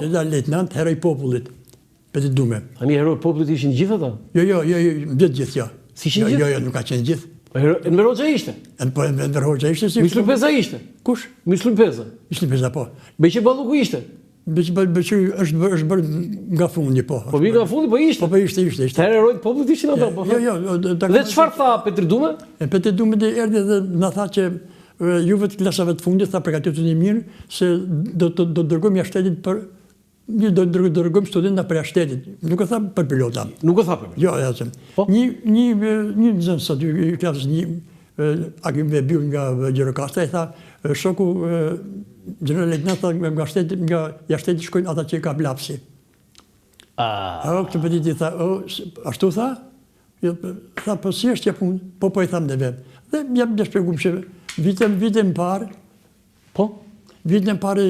General lejtnant, heroj popullit. Për të dume. Tani heroj popullit ishin gjithë ata? Jo, gjithë, jo. Si ishin gjithë? Jo, nuk ka qenë gjithë. Enver Hoxha ishte? Enver Hoxha ishte si... Myslim Peza ishte? Kush? Myslim Peza? Myslim Peza, po. Beqe Balluku ishte? Beqe është bërë nga fundi, po. Po nga fundi, po ishte? Po ishte. Të herë herojt popullit ishin ata, po? Jo. Dhe çfarë tha Petri Dume? Petri Dume erdhi dhe na tha që juve të klasave të fundit, tha përgatituni mirë, se do dërgojmë jashtë shtetit për... Do dërgojmë studentë për jashtë shtetit. Nuk e tha për pilota. Nuk e tha për pilota? Jo, ja. Një nxënës aty, klasës një, Akim Vebiu nga Gjirokastra, i tha, shoku, general lejtnant, nga jashtë shtetit shkojnë ata që i ka blapsi. Këtë petit i tha, ashtu tha? Tha, po si është që punë? Po i thamë dhe vetë. Dhe jam dhe shpjegum që vitën parë, vitën parë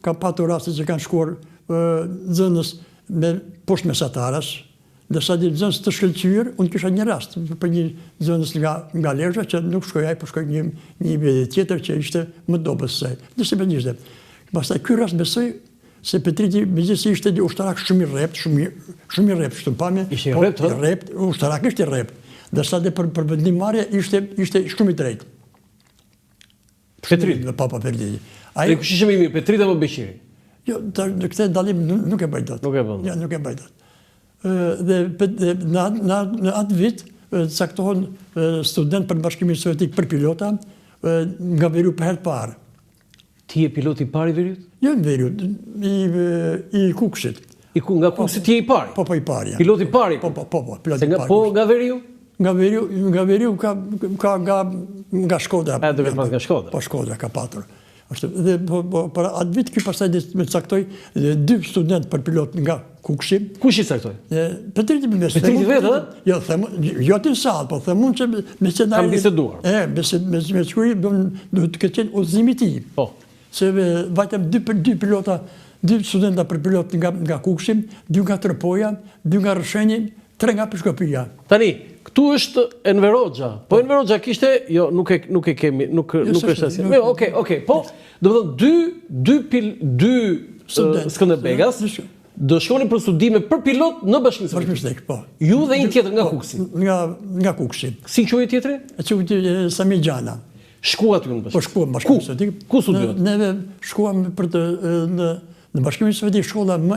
ka patur raste që kanë shkuar nxënës poshtë mesataras, dhe sa di nxënës të shkëlqyer, unë kisha një rast për një nxënës nga Lezhë që nuk shkoj ai, po shkoj një tjetër që ishte më dobës saj. Dhe se ishte. Pastaj ky rast besoj se Petriti megjithëse ishte ushtarak shumë i rrept, shumë i rrept, çdo pamje. Ishte i rrept, ushtarak ishte i rrept. Dhe sa dhe për vendimmarrje ishte shumë i drejtë. Petrit? Po, Petriti. Dhe kush ishte më i mirë, Petrit apo Beqiri? Jo, këtë dalim nuk e bëj dot. Nuk e bën. Ja, nuk e bëj dot. Dhe në atë vit caktohen student për Bashkimin Sovjetik për pilota nga Veriu për herë parë. Ti je pilot i parë i Veriut? Jo në Veriut, i Kukshit. Nga Kukshit ti je i parë? Po, i parë, ja. Pilot i parë? Po, pilot i parë. Po nga Veriu? Nga Veriu ka nga Shkodra. Duke pas nga Shkodra? Po, Shkodra ka patur. Dhe për atë vit, këj pasaj me caktoj 2 student për pilot nga Kukshi. Kush i caktoj? Petriti me së. Petriti vetë, jo, jo të salë, po themun që me scenari... Kam biseduar. Me shkuri, do të këtë qenë uzimi ti. Po. Se vajtëm 2 pilota, 2 studenta për pilot nga Kukshi, 2 nga Tërpoja, 2 nga Rësheni, 3 nga Peshkopia. Tani, këtu është Enver Hoxha. Po Enver Hoxha kishte, jo, nuk e kemi, nuk është asje. Okej, po, do të thonë 2 Skënderbegas do shkonin për studime për pilot në Bashkimin Sovjetik. Po. Ju dhe një tjetër nga Kukshi. Nga Kukshi. Si quhej tjetri? Quhej Sami Gjana. Shkuat ju në Bashkimin? Po shkuam në Bashkimin Sovjetik. Ku studiuat? Neve shkuam për të në Bashkimin Sovjetik, shkolla më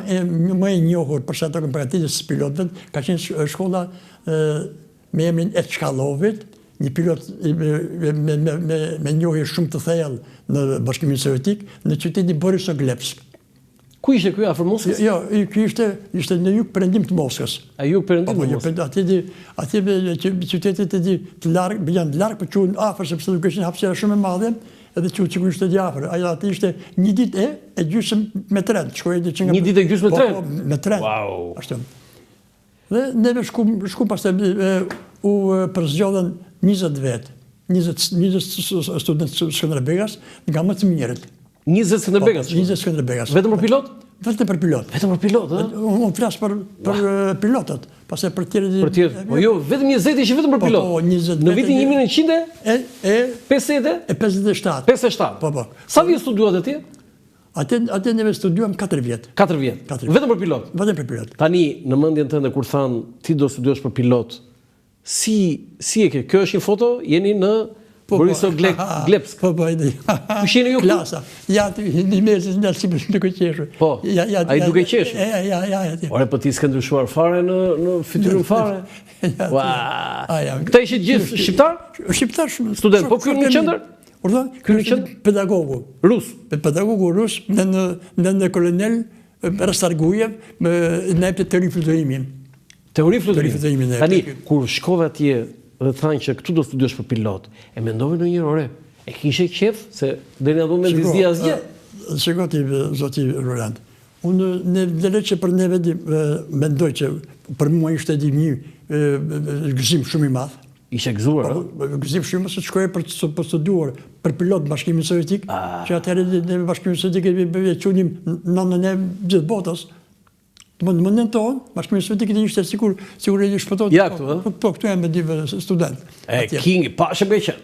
e njohur për sa të përgatitjes së pilotëve, ka qenë shkolla me emrin e Çkallovit, një pilot me njohje shumë të thellë në Bashkimin Sovjetik, në qytetin Borisoglepsk. Ku ishte ky afër Moskës? Jo, ky ishte në jug perëndim të Moskës. A jug perëndim të Moskës? Aty qytetet të larg, janë të larg, por quhen afër sepse nuk kishin hapësira shumë e madhe, edhe që ishte di afër. Ajo aty ishte një ditë e gjysmë me tren. Një ditë e gjysmë me tren? Po, me tren. Wow. Ashtu. Dhe neve shkum pastaj u përzgjodhen 20 vet. 20 studentë Skënderbegas nga më të mirët. 20 Skënderbegas? 20 Skënderbegas. Vetëm për pilot? Vetëm për pilot. Vetëm për pilot, ë? Unë flas për pilotët, pastaj për tjerët. Për tjerët. Po jo, vetëm 20 ishin vetëm për pilot. Po, 20. Në vitin 1957? 57. Po. Sa vjet studiuat atje? Atë neve studiuam 4 vjet. 4 vjet. Vetëm për pilot? Vetëm për pilot. Tani, në mendjen tënde kur than ti do studiuosh për pilot, si e ke? Kjo është një foto, jeni në Borisoglepsk. Po, ide. Kush jeni ju? Klasa. Ja, në mesin nga si duke qeshur. Po, ai duke qeshur? Ja. Ore, po ti s'ke ndryshuar fare në fytyrën fare? Këta ishin gjithë shqiptar? Shqiptar shumë. Student, po ky në qendër? Ky në qendër pedagogu. Rus. Pedagogu rus, në kolonel Rastargujev, në epte teori fluturimi. Teori fluturimi. Tani, kur shkove atje dhe thanë që këtu do studiosh për pilot, e mendove në njërë, ore, e kishe qef, se dhe në do me dizdi asgjë? Shikoti, zoti Roland, unë dhe që për neve mendoj që për mua ishte një gëzim shumë i madh. Ishe gëzuar, gëzim shumë se të shkoje për të studuar për pilot në Bashkimin Sovjetik, që atëherë në Bashkimin Sovjetik e qunim nënën e gjithë botës. Më në tonë, Bashkimi Sovjetik ishte sikur e shpëton. Ja këtu, Po, këtu e me 2 student. Kingi, pashe me qenë.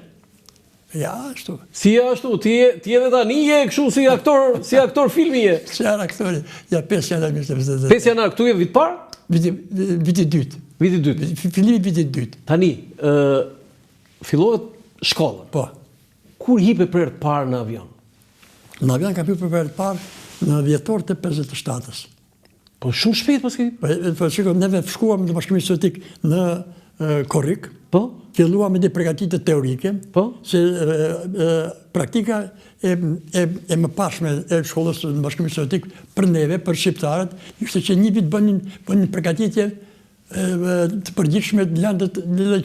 Ja, ashtu. Si ashtu, ti edhe tani je kështu si aktor filmi je. Si janë aktori, ja 5 janë 20. 5 janar, këtu je vit parë? Viti dytë. Viti dytë. Fillimi viti dytë. Tani, fillohet shkolla. Po. Kur hipe për herë të parë në avion? Në avion kam hyrë për herë të parë në dhjetor të 57-s. Po shumë shpejt pas këtij. Po shikoj, neve shkuam në Bashkimin Sovjetik në Korrik. Po? Filluam me një përgatitje teorike, Po? se praktika e mëparshme e shkollës në Bashkimin Sovjetik për neve, për shqiptarët, ishte që një vit bënin përgatitje të përgjithshme të landët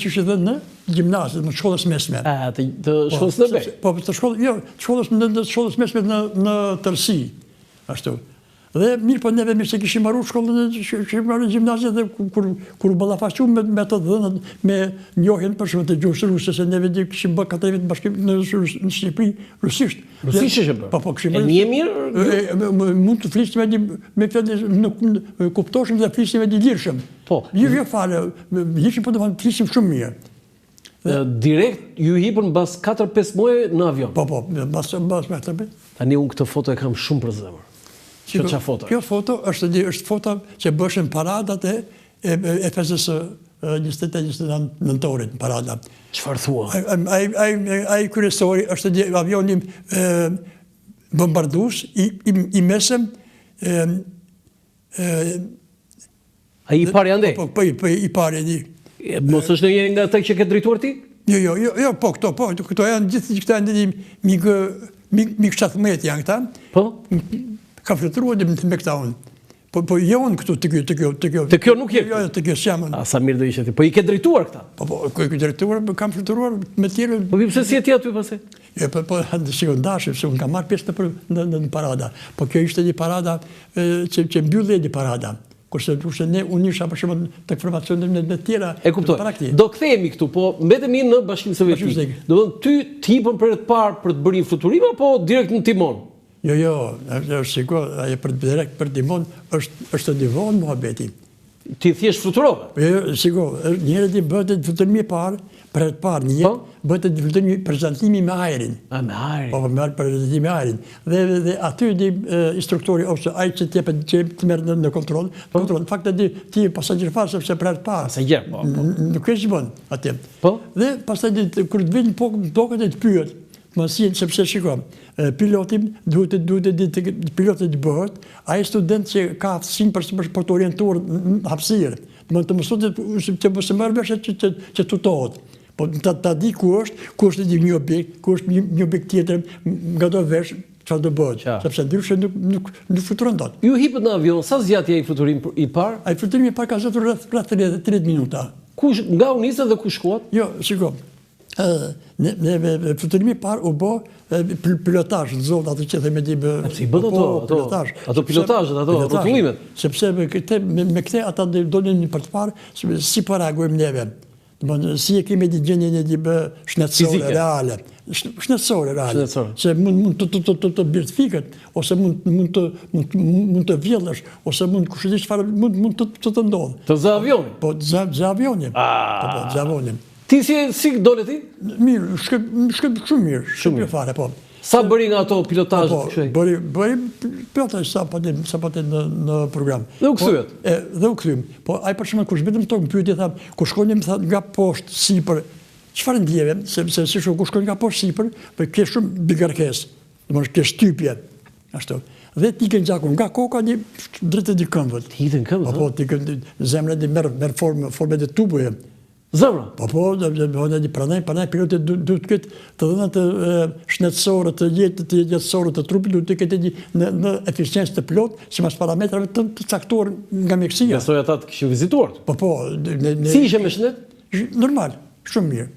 që ishte dhe në gjimnazit, në shkollës mesme. Të shkollës në Bek? Po, të shkollës mesme në tërsi, ashtu. Dhe mirë po neve mirë se kishim marru shkollën, kishim marru gjimnazit dhe kur ballafaqu me të dhënat, me njohjen për shumë të gjuhës ruse, se neve kishim bë 4 vjet bashkim në Shqipëri rusisht. Rusisht ishte bërë? Po, kishim. E një mirë? Mund të flisim me fjallë, kuptoshim dhe flisim e lirshëm. Po. Jo fare, lirshëm po të flisim shumë mirë. Direkt ju hipën mbas 4-5 muaj në avion? Po, mbas me 4-5. Tani unë këtë foto e kam shumë për zemër. Kjo foto? Kjo foto është foto që bëshën paradat e FSS 29 nëntorit, paradat. Çfarë thua? Ai kryesori është avioni bombardus i mesëm. Ai i pari andej? Po, i pari. Mos është në njëri nga ata që ke drejtuar ti? Jo, po, këto janë gjithë këta janë mik 17 janë këta. Po? Ka fluturuar me këta unë. Po jo unë këtu të kjo. Të kjo nuk je? Jo, të kjo s'jam unë. A sa mirë do ishte ti. Po i ke drejtuar këta? Po, i ke drejtuar, kam fluturuar me tjerë. Po pse si e ti aty pasi? Jo, po, shikon dashur, se unë kam marrë pjesë në parada. Po kjo ishte një parada që mbylli një parada. Kurse unë isha për shembull të informacionet në tjera. E kuptoj. Do kthehemi këtu, po mbetemi në Bashkimin Sovjetik. Do të thonë ty hipën për herë të parë për të bërë një fluturim apo direkt në timon? Jo, është sigur, ajo direkt për timon është nivon muhabeti. Ti thjesht fluturove? Jo, sigur, njëherë ti bëhet fluturimi i parë, për herë të parë, një jetë bëhet fluturimi prezantimi me ajrin. Me ajrin. Po, me prezantimi me ajrin. Dhe aty di instruktori ose ai që të merr në kontroll, në fakt ti pasagjer fare sepse për herë të parë. Pasagjer, po. Nuk e bën atë. Po. Dhe pastaj kur të vinë tokën e të pyet, mësin sepse shikoj, pilotim duhet pilotit bëhet, ai student që ka aftësinë për të orientuar në hapësirë, të mësoj që mos e marr vesh që tutohet. Po ta di ku është një objekt, ku është një objekt tjetër, nga do vesh çfarë do bëhet, sepse ndryshe nuk fluturon dot. Ju hipët në avion, sa zgjat ai fluturim i parë? Ai fluturimi i parë ka zgjatur rreth 30 minuta. Kush nga u nisë dhe ku shkuat? Jo, shikoj. Fluturimi i parë u bë pilotazh në zonë atë që themi si bën ato pilotazhet, ato rrotullimet. Sepse me këtë ata dolën për të parë si po reagojmë neve. Domethënë si e kemi di gjendjen e di shëndetësore reale. Shëndetësore reale. Se mund të birtifiket ose mund të vjedhësh ose mund kushtet çfarë mund të ndodh. Të zë avionin. Po zë avionin. Po zë avionin. Ti si dole ti? Mirë, shkëp shumë mirë. Shumë fare, po. Sa bëri nga ato pilotazhet kështu? Bëri pilotazh sa patë në program. Dhe u kthyet. Dhe u kthyem. Po ai për shembull kur zbitëm tokë më pyeti tha, ku shkonim tha nga poshtë sipër. Çfarë ndjeve? Sepse si ku shkojnë nga poshtë sipër, po ke shumë bigarkesë. Domethënë ke shtypje. Ashtu. Dhe ti ke gjakun nga koka një drejt e këmbëve. Ti në këmbë? Po ti zemra di merr formë të tubuje. Zemra? Po, dhe pranaj pilotit duhet të ketë të dhëna të shëndetësore, të jetësore të trupit, duhet të ketë në eficiencë të pilot, si mas parametrave të caktuar nga mjekësia. Besoj ata të kishin vizituar? Po. Si ishe me shëndet? Normal, shumë mirë.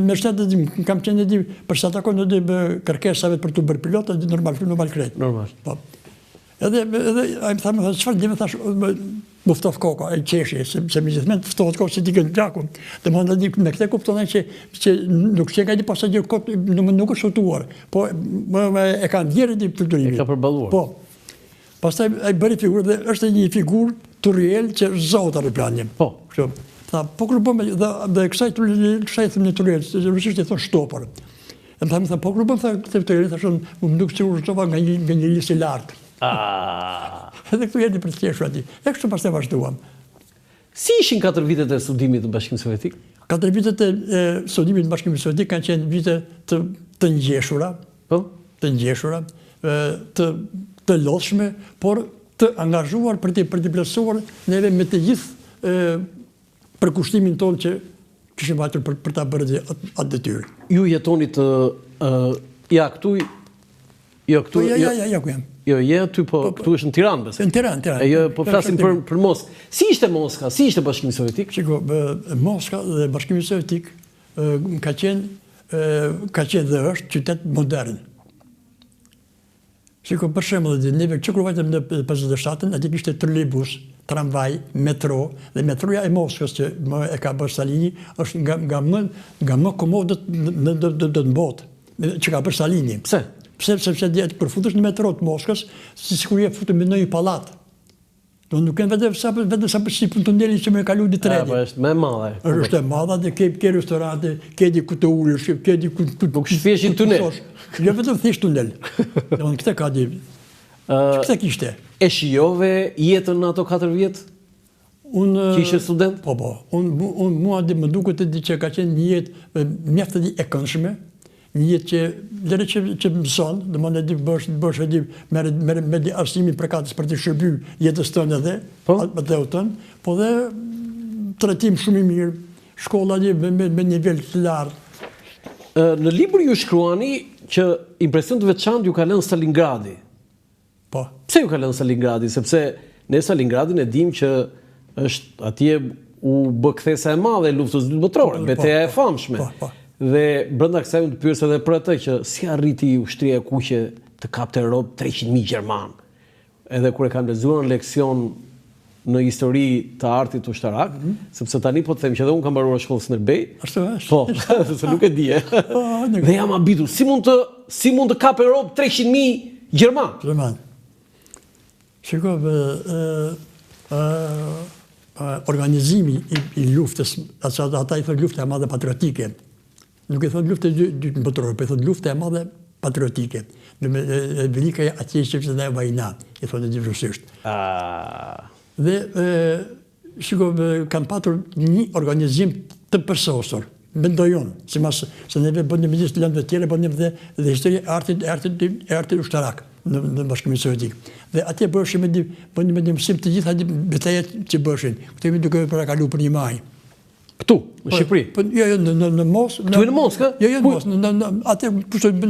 Me shëndet kam qenë di, përsa takon në kërkesave për të bërë pilot, normal krejt. Normal. Po. Edhe a më thamë, çfarë dhe me thash, më ftof koka, e qeshi, se me gjithmen të ftohet koka që ti kënë gjakun. Dhe më ndë me këte kuptonë që nuk që ka një pasagjer kot, nuk është shutuar, po e ka ndjerë një fluturimi. E ka përbaluar. Po. Pastaj e bëri figurë dhe është një figurë të riel që zotë aeroplanin. Po. Tha, po kërë bëme, dhe kësaj të riel, rusisht e thonë shtopër. Dhe më thamë, po grupën, të vëtëri, thashon, më duk që u shtova nga një lisë i lartë. Edhe këtu jeni për të qeshur ati. E kështu pas të vazhduam. Si ishin 4 vitet e studimit në Bashkimin Sovjetik? 4 vitet e studimit në Bashkimin Sovjetik kanë qenë vite të ngjeshura, të lodhshme, por të angazhuar për të plotësuar neve me të gjithë përkushtimin tonë që kishim vajtur për ta bërë atë detyrë. Ju jetoni të këtu ku jam. Jo, aty, po këtu është në Tiranë, besoj. Në Tiranë. Jo, po flasim për Moskë. Si ishte Moska? Si ishte Bashkimi Sovjetik? Shiko, Moska dhe Bashkimi Sovjetik ka qenë dhe është qytet modern. Shiko, për shembull, neve që kur vajtëm në 57-ën, aty kishte trolejbus, tramvaj, metro, dhe metroja e Moskës që më e ka bërë Stalini është nga më komodët në botë, që ka bërë Stalini. Pse? Sepse kur futesh në metro të Moskës, sikur je futur në një pallat. Do nuk kanë vetëm sa për sipër tuneli që më kalu di treni. Po është më e madhe. Është e madhe dhe ke restorante, ke di ku të ulesh, ke di ku nuk shfeshin tunel. Jo vetëm thjesht tunel. Domethënë këtë ka di. Këtë kishte. E shijove jetën në ato 4 vjet? Unë që ishe student? Po. Unë mua më duket që ka qenë një jetë mjaft e këndshme. Një jetë që mëson, dhe më në di bësh e di me di arsimin për katës për të shërby jetës tënë edhe, atë tënë, po dhe trajtim shumë i mirë, shkolla me nivel të lartë. Në libër ju shkruani që impresion të veçantë ju ka lënë Stalingradi. Po. Pse ju ka lënë Stalingradi? Sepse ne Stalingradin e dim që është atje u bë kthesa e madhe e luftës dytë botërore, betejë e famshme. Dhe brenda kësaj të pyes edhe për atë që si arriti ushtria e kuqe të kapte rob 300.000 gjerman. Edhe kur e kam lexuar në leksion në histori të artit ushtarak, sepse tani po të them që edhe unë kam mbaruar shkollën Skënderbej. Ashtu është. Po, se nuk e di. Dhe jam habitur, si mund të kapë rob 300.000 gjerman? Shiko, organizimi i luftës, ata i thonë lufta e madhe patriotike. Nuk e thonë luftë e dytë botërore, po e thonë luftë e madhe patriotike. Velika atje që e vajna, e thonë e dyvështisht. Dhe, shiko, kanë patur një organizim të përsosur, mendoj unë, se neve bëndim me gjithë lëndëve tjere, bëndim dhe histori e artit ushtarak në Bashkimin Sovjetik. Dhe atje bëshim bëndim me mësim të gjitha betajet që bëshin. Këtë jemi duke për kalu për një maj. Këtu, në Shqipëri? Jo, në Moskë. Tu e në Moskë? Jo, në Moskë. Atër,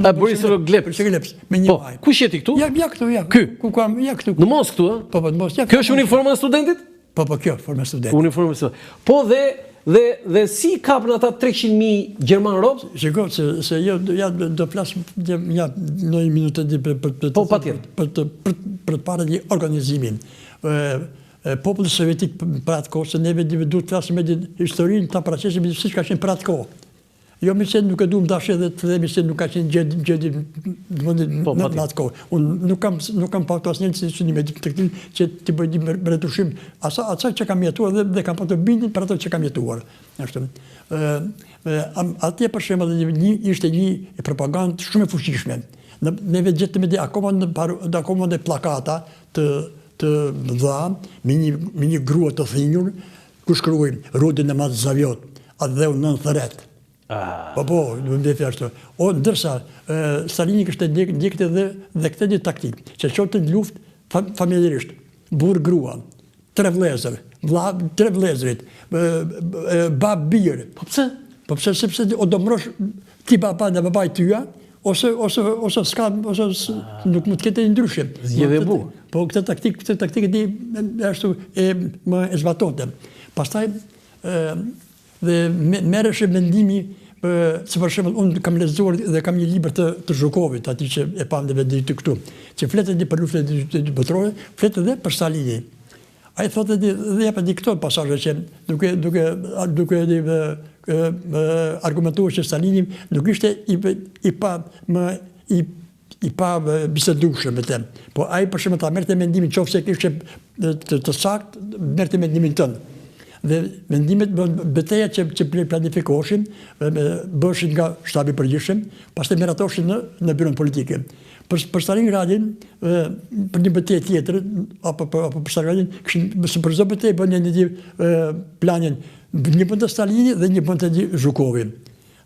a Borisov Glepës? Me një maj. Kush jeti këtu? Ja këtu, ja. Ky? Ja këtu. Në Moskë këtu, a? Po, në Moskë. Kjo është uniforma e studentit? Po, kjo, forma e studentit. Uniforma e studentit. Po, dhe si kapën ata 300.000 gjerman robë? Shiko, se jo, do flasë në një minutë për të parë një organizimin. Popullë sovjetik për atë kohë, se neve duhet të flasë me historinë të paracesim si që ka qenë për atë kohë. Jo, mi se nuk e du më dashe dhe të themi se nuk ka qenë gjedi në atë kohë. Unë nuk kam pato asë njënë që një me të këtin që të bëjdi me retushim asaj që kam jetuar dhe kam pato bindin për ato që kam jetuar. Atje për shemë dhe ishte një propagandë shumë e fuqishme. Neve gjithë me dhe akoma dhe plakata të dha, me një grua të thinjur, ku shkruaj Rudin e Madh Zaviot, atë dhe unë nën thëret. Po, duhem dhe fjashtë. Ndërsa, Stalini kështë ndjekte dhe këtë një taktik, që qotë në luft familjerisht, burë grua, 3 vlezër, 3 vlezërit, bab birë. Po pëse? Po pëse, sepse o do mrosh ti baba dhe babaj tyja, ose nuk më të kete një ndryshim. Zgjedhje burë. Po këtë taktik e më e zbatonte. Pastaj, dhe merreshe mendimi, se për shembull, unë kam lexuar dhe kam një libër të Zhukovit, ati që e pam dhe vetë këtu, që fletet edhe për luftën e dytë botërore, fletet edhe për Stalinin. Ai thotë dhe jepet këto pasazhe që duke argumentuar që Stalini nuk ishte i pa bisedueshëm me të. Po ai për shembull ta merrte mendimin nëse kishte të saktë, merrte mendimin tënd. Dhe vendimet, betejat që planifikoheshin, bëshin nga shtabi përgjithshëm, pastaj meratoshin në byron politike. Për Stalingradin, për një betejë tjetër, apo për Stalingradin, për çdo betejë bënë një planin, një bënd të Stalini dhe një bënd të Zhukovi.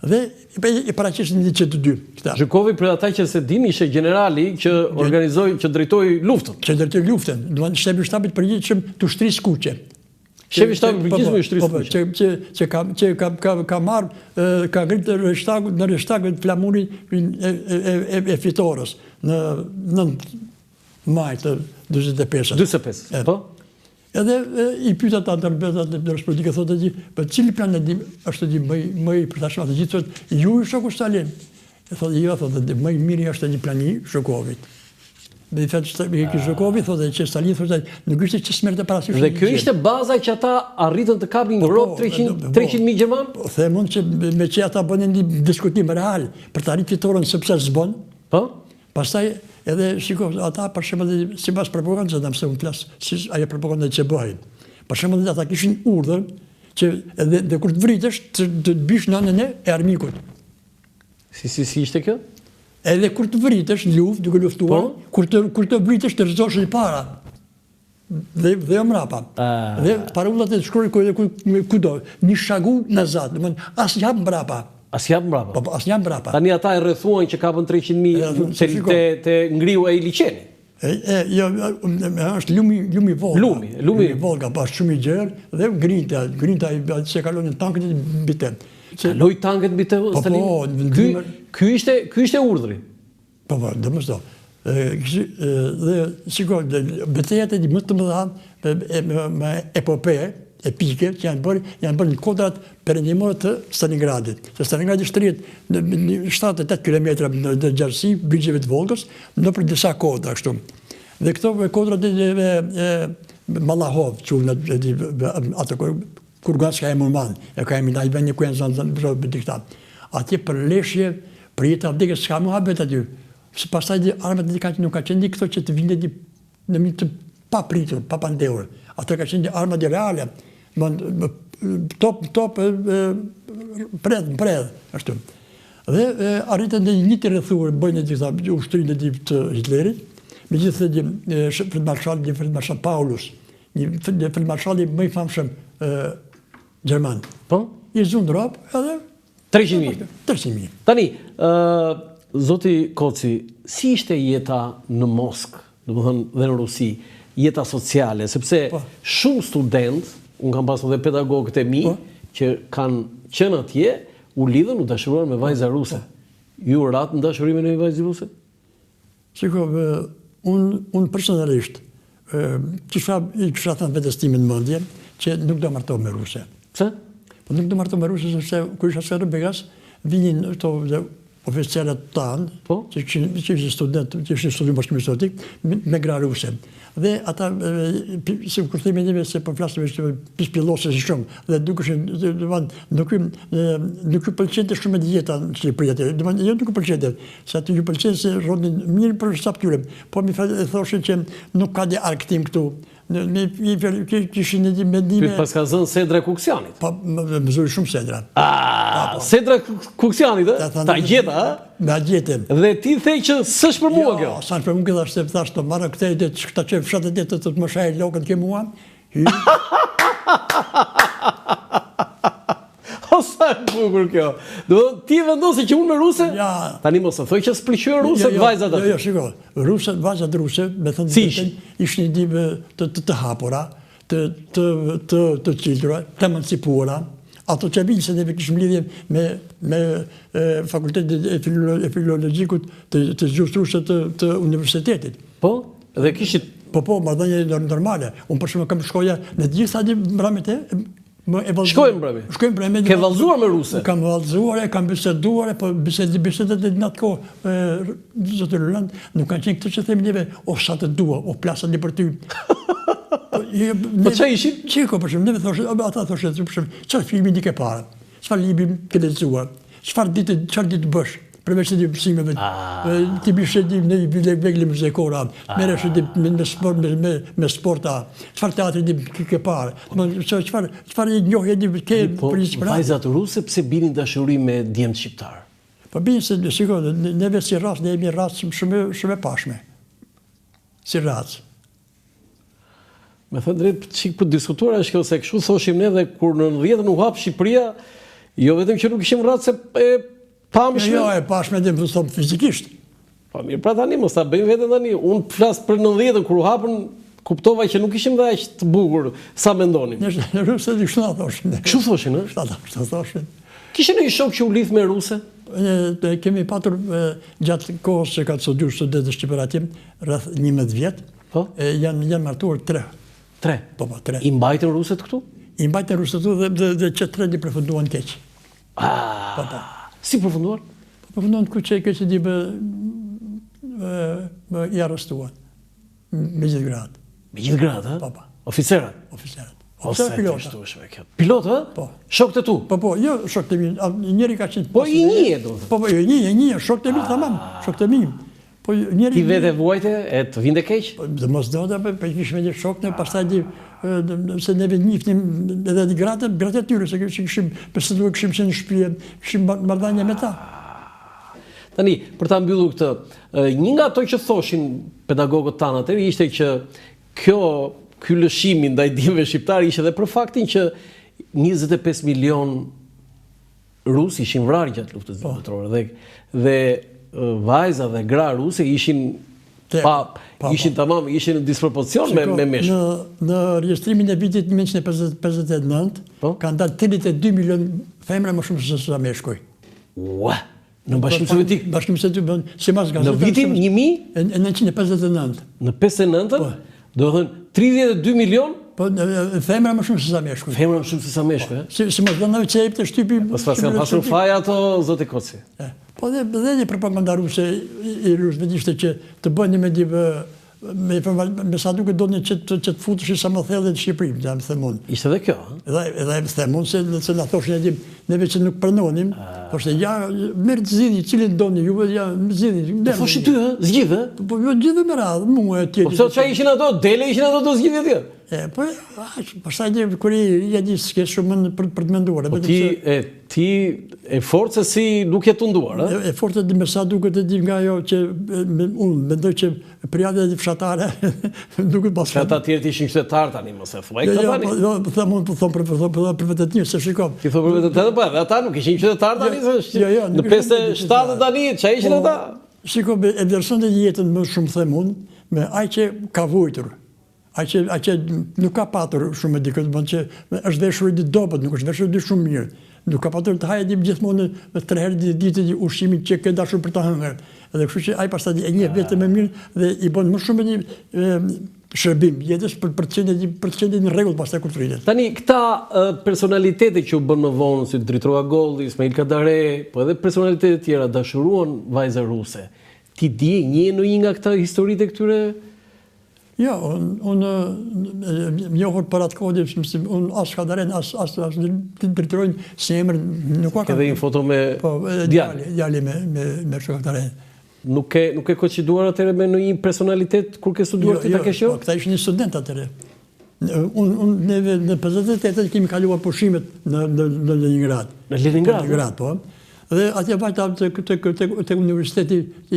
Dhe i paraqesin një që të dy. Zhukovi, për ata që se dini, ishte generali që organizoi, që drejtoi luftën. Që drejtoi luftën, shefi i shtabit përgjithshëm të ushtrisë kuqe. Shefi i shtabit përgjithshëm i ushtrisë kuqe. Që ka marrë, ka ngritë në reshtakun të flamurin e fitores në 9 maj të 45. 45, po? Edhe i pyeta ata ndërbetat në politikë, thotë që për cili plan është më i përshtatshëm të gjithë, thotë ju i shoku Stalin. E thotë jo, thotë më i miri është një plan i Zhukovit. Dhe i thotë Zhukovi thotë që Stalin thotë nuk ishte që smerte parasysh. Dhe kjo ishte baza që ata arritën të kapin ngrop 300.000 gjerman? The mund që me që ata bënin një diskutim real për të arritur fitoren sepse s'bën. Po? Pastaj edhe shikoj ata për shembull sipas propagandës na mëson flas si ajo propaganda që bëhin. Për shembull ata kishin urdhër që edhe kur të vritesh të bish nënën e armikut. Si ishte kjo? Edhe kur të vritesh në luftë, duke luftuar, kur të vritesh të rrezosh para. Dhe jo mrapa. Dhe parullat e shkruaj kudo, një shagu nazad, domethënë asnjë mbrapa. Asnjë mbrapa. Po asnjë mbrapa. Tani ata e rrethuan që kapën 300.000 te ngriu e liçeni. Jo, është lumi Volga. Lumi Volga, pas shumë i gjerë dhe grinta se kalonin tankët mbi te. Kaloi tankët mbi te Stalin. Ky ishte urdhri. Po, domosdo. Dhe shikoj, betejat e më të mëdha me epopeje epike që janë bërë në kodrat perëndimore të Stalingradit. Se Stalingradi shtrihet në 7-8 kilometra në gjatsë brygjeve të Volgës, nëpër disa kodra kështu. Dhe këto kodrat e Malahov, ato Kurganska e Murman, e ka emrin ai vendi ku janë zonë këta. Atje për leshje, për jetë vdekjes s'ka muhabet aty. Pastaj armat nuk ka qenë këto që të vinë në mënyrë të papritur, pa pandehur. Ato ka qenë armat reale. Top, predh, ashtu. Dhe arritën dhe një të rrethuar, bëjnë e ushtrinë të Hitlerit, me gjithë feldmarshal Paulus, një feldmarshalli më i famshëm Gjerman. Po? I zunë ropë edhe 300.000. 300.000. Tani, zoti Koci, si ishte jeta në Moskë, domethënë dhe në Rusi, jeta sociale, sepse shumë student, unë kam pasur dhe pedagogët e mi, që kanë qenë atje, u lidhën, u dashuruan me vajza ruse. Ju ratë në dashurimin e vajzë ruse? Shiko, unë personalisht, kisha thënë vetës timin mendje, që nuk do martoh me ruse. Pse? Po nuk do martoh me ruse, sepse kur isha së Begas, vinin këto oficerët tanë, që ishin student, që ishin studim bashkëmi sotik, me gra ruse. Dhe ata, se kur themi njëve se për flasëve që pispillose si shumë, dhe nuk ju pëlqente shumë e djeta në Shqipëri atë. Jo nuk ju pëlqente, se aty ju pëlqente se rrodin mirë për sa tyre. Po mi thoshin që nuk ka dhe arktim këtu. Kishin e mendime... Pyt pas ka zënë Sedra Kuksianit. Po, më zuri shumë Sedra. Sedra Kuksianit, ta gjeta, ha? Me gjetem. Dhe ti thej që s'është për mua kjo? Jo, s'është për mua kjo, se thashtë të marrë këtej dhe që këta qëfë fshatet e të më shajë lokën ke mua. O, sa e bukur kjo. Ti vendosi që unë me ruse? Tani mos e thoj që s'pëlqyen ruset vajzat aty. Jo, shiko, vajzat ruse, me thënë ishin një të hapura, të qildura, të emancipuara. Ato që vinë se neve kishëm lidhje me fakultetin e filologjikut të gjuhës ruse të universitetit. Po? Dhe kishit? Po, marrëdhënie normale. Unë për shumë kam shkoja në gjitha di mramit e Shkojmë brami? Ke vallëzuar me ruse? Kam vallëzuar, kam biseduar, po bisedet e në atë kohë, zotë Roland, nuk kanë qenë këtë që themi neve, o sa të dua, o plasa një për ty. Po që ishin? Qiko, për shumë, neve thoshe, ata thoshe, për shumë, qërë filmi një ke para, qëfar libri ke lezuar, qëfar ditë bësh, përveç të mësimeve. Ti bishe në vegli muzikora, merresh me sporta, çfarë teatri di ke parë, çfarë njohje di ke për inspiratë. Vajzat ruse pse binin dashuri me djemt shqiptar? Po binin se sigurisht neve si rast ne jemi rast shumë e pashme. Si rast. Me thënë drejt, çik për diskutuar është kjo se kështu thoshim ne dhe kur në 90-ën u hap Shqipëria, jo vetëm që nuk ishim rratë se e pamshme. Jo, e pashme dhe më thonë fizikisht. Po mirë, pra tani mos ta bëjmë vetëm tani. Unë flas për 90-ën kur u hapën, kuptova që nuk ishim dhe aq të bukur sa mendonim. Në rusë kështu na thoshin. Kështu thoshin, ë? Kështu thoshin. Kishe një shok që u lidh me ruse? Kemi patur gjatë kohës që ka të studiuar studentë shqiptar atje, rreth 11 vjet. Po? Janë martuar 3. 3? Po, 3. I mbajtën ruset këtu? I mbajtën ruset këtu dhe që 3 i përfunduan keq. Si përfunduan? Përfunduan ku që keq di i arrestuan. Me gjithë gradë. Me gjithë gradë, ha? Po. Oficerat? Oficerat. Ose pilota. Pilot, ha? Po. Shokët e tu? Po, jo shokët e mi. Njëri ka qenë... Po, i një, do të. Po, i një, shokët e mi, tamam, shokët e mi. Ti vete vujte e të vinde keq? Dhe mos do të për kishme një shokën, pastaj se neve njifnim edhe një gratë e tyre, se këshim që në shpije, këshim mardhanje me ta. Tani, për ta mbyllu këtë, një nga ato që thoshin pedagogët tanë atëri ishte që ky lëshimi ndaj djemve shqiptar ishte edhe për faktin që 25 milion rus ishin vrarë gjatë luftës botërore dhe vajza dhe gra ruse ishin tamam, ishin në disproporcion me meshë. Në regjistrimin e vitit 1959, kanë dalë 32 milion femra më shumë se sa meshkuj. Ua! Në Bashkim Sovjetik? Bashkim Sovjetik, si mas gazetar. Në vitin 1959. Në 59? Do të thënë 32 milion? Po, femra më shumë se sa meshkuj. Femra më shumë se sa meshkuj, e? Si mas gëndave që e për të shtypi... Po, s'pas kanë pasur faja ato, zote Koci. Po, dhe një propaganda ruse i rusëve ishte që të bëni me sa duke do një që të futëshi sa më thellë të Shqipërim, dhe më themon. Ishte dhe kjo, ha? Edhe më themon se na thoshin e dim, neve që nuk pranonim, po shte, ja, mërë të zidhi, cilin doni juve, ja, zidhi. Po thoshin ty, ha? Zgjidhe? Po, gjithë me radhë, mua e tjeti. Po, pëse që ishin ato, dele ishin ato do zgjidhe tje? Po, pastaj kër i di s'ke shumë për të menduar. Po ti e fortë se si nuk je të nduar, ha? E fortë me sa duket e di nga jo që unë mendoj që përjatët e fshatare duket pas... Ata tjerët ishin qytetarë tani, mos e thuaj këta tani? Jo, po thonë për vetet një, se shikom. Ti thonë për vetet një, po ata nuk ishin qytetarë tani, në 57 tani, që ishin ata? Shikom, e vlerëson dhe jetën më shumë them unë, me aj që ka vujtur. Aj që nuk ka patur shumë e dikët, bënë që është veshur i ditë dobet, nuk është veshur i ditë shumë mirë. Nuk ka patur të hajë gjithmonë 3 herë ditë i ushqimit që ke dashur për të hëngër. Edhe kështu që aj pastaj e njeh vetëm më mirë dhe i bën më shumë një shërbim jetës për të qenë në rregull pastaj kur fritet. Tani këta personalitete që u bën më vonë si Dritrova Golli, Ismail Kadare, po edhe personalitete tjera dashuruan vajza ruse. Ti di një nga këta historitë e këtyre? Jo, unë njohur për atë kohë, unë asë Kadaren, asë të dritrojnë si emër, nuk ka... Edhe një foto me djali? Djali me Kadaren. Nuk e koqiduar atëre me një personalitet kur ke studuar ti ta kesh jo? Jo, këta ishë një student atëre. Unë në 58 kemi kaluar pushimet në Leningrad. Në Leningrad? Në Leningrad, po. Dhe atje vajta të universiteti i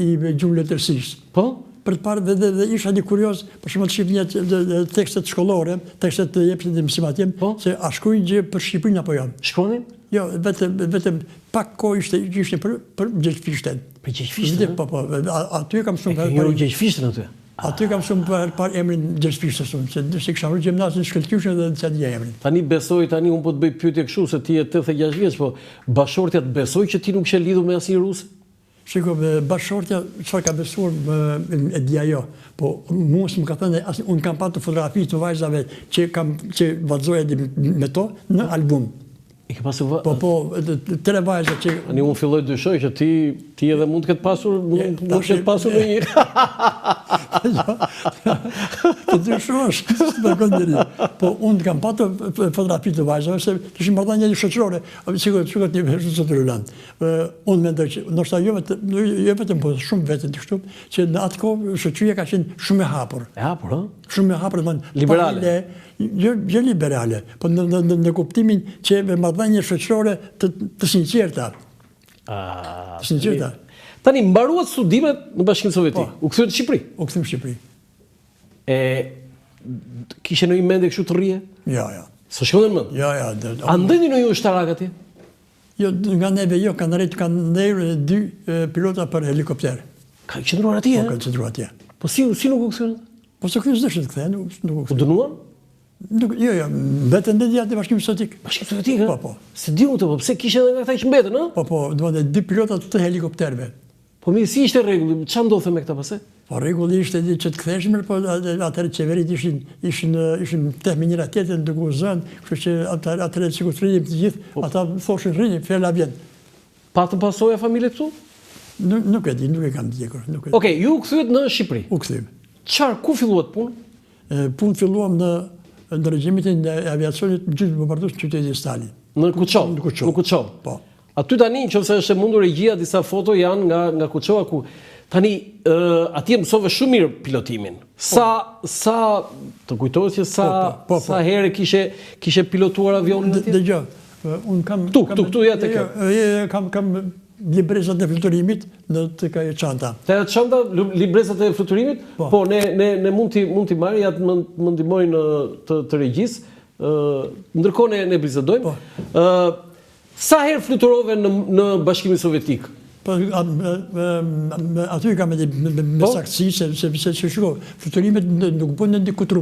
gjuhë letërsisë. Po? Për të parë dhe isha një kurios, për shumë të shqip një tekstet shkollore, tekstet të jepsit dhe mësimat jem, se a shkruajnë gjë për Shqipërinë apo jo? Shkronin? Jo, vetëm pak kohë ishte për Gjegjfishten. Për Gjegjfishten? Po, aty kam shumë... E ke njëru Gjegjfishten aty? Aty kam shumë për emrin Gjegjfishten, se kisha rrë gjemnasin shkëllqyshën dhe që një emrin. Tani besoj, tani unë po të bëj pyetje kështu, se ti e 86 vjeç, po bashortja të besoj që ti nuk she lidhur me asnjë ruse? Shiko, bashortja, çfarë ka besuar e di ajo, po mua s'm ka thënë, unë kam patur fotografi të vajzave që vallëzoja me to në album. I ke pasur Po, 3 vajza që... Ani unë filloj dyshoj që ti edhe mund të ketë pasur, mund të ketë pasur në një. Të dy shumë është, së të përkon njëri. Po unë kam patë fotografi të vajzave, se këshim marrë një shoqërore, sikur një shoqë të rëllan. Unë mendoj që, nështë jo vetëm, po shumë vetën të kështu, që në atë kohë shoqëria ka qenë shumë e hapur. E hapur, ha? Shumë e hapur, liberale. Jo liberale, po në kuptimin që me marrëdhënie shoqërore të sinqerta. Të sinqerta. Tani, mbaruat studimet në Bashkimin Sovjetik, u kthye në Shqipëri. U kthem në Shqipëri. Kishe në i mende kështu të rrije? Ja. Së shkonë në mëndë? Ja. A ndëni në ju ushtarak atje? Jo, nga neve jo, kanë ndërë 2 pilota për helikopter. Ka i qëndruar atje, Po, kanë qëndruar atje. Po si nuk u kthyen? Po se kjo s'dëshën të kthehen, nuk u U dënuan? Jo, mbetën dhe gjatë Bashkimit Sovjetik. Bashkimi Sovjetik, ha? Po. Se di unë të po, pse kishe edhe nga këta që mbetën, ha? Po, do të 2 pilota të helikopterve. Po mi, si ishte rregulli? Ç'a ndodhte me këta pastaj? Po rregulli ishte që të ktheheshin, po atëherë qeverit ishin te me njëra tjetrën duke u zënë, kështu që atëherë sikur të rrinim të gjithë, ata thoshin rrini, fjala vjen. Patën pasoja familje këtu? Nuk e di, nuk e kam ndjekur. Okej, ju u kthyet në Shqipëri. U kthyem. Ku filluat punë? Punë filluam në regjimentin e aviacionit gjysmë bombardues në qytetin Stalin. Në Kuçov. Në Kuçov. Po. Aty tani, nëse është e mundur regjia, disa foto janë nga Kuçova ku tani atje mësove shumë mirë pilotimin. Sa të kujtohet që sa herë kishe pilotuar avionin atje? Dëgjoj, un kam këtu ja tek. Kam librezat e fluturimit në të ka çanta. Te çanta librezat e fluturimit? Po ne mund t'i marrë, ja të më ndihmojnë të regjisë. Ndërkohë ne bisedojmë. Sa herë fluturove në Bashkimin Sovjetik? Po aty kam me saktësi se shiko, fluturimet nuk bëhen në